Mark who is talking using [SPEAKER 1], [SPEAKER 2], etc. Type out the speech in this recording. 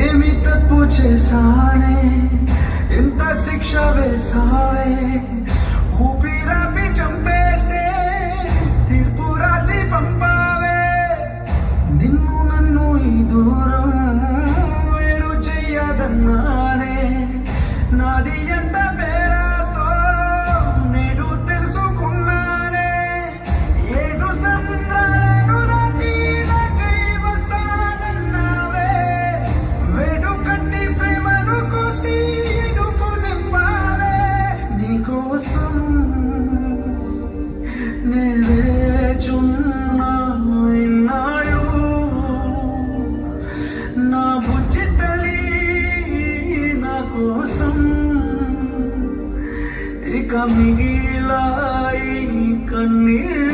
[SPEAKER 1] ఏమి తప్పు చేశానే ఇంత శిక్ష వేసావే ఊపిరాపి చంపేసే తీర్పు రాసి పంపావే నిన్ను నన్ను ఈ దూరం వేరు చెయ్యదన్నానే నాది ఎంత పేరాసో నేను తెలుసుకున్నానే ఏడు సంద్రాలను దాటి నాకై వస్తానన్నావే వేడు కట్టి ప్రేమను కోసి ఎడుపు నింపావే నీకోసం నేవేచున్నా ఇన్నాళ్ళు నా బుజ్జి తల్లి నా కోసం ఇక మిగిలాయి కన్నీళ్ళు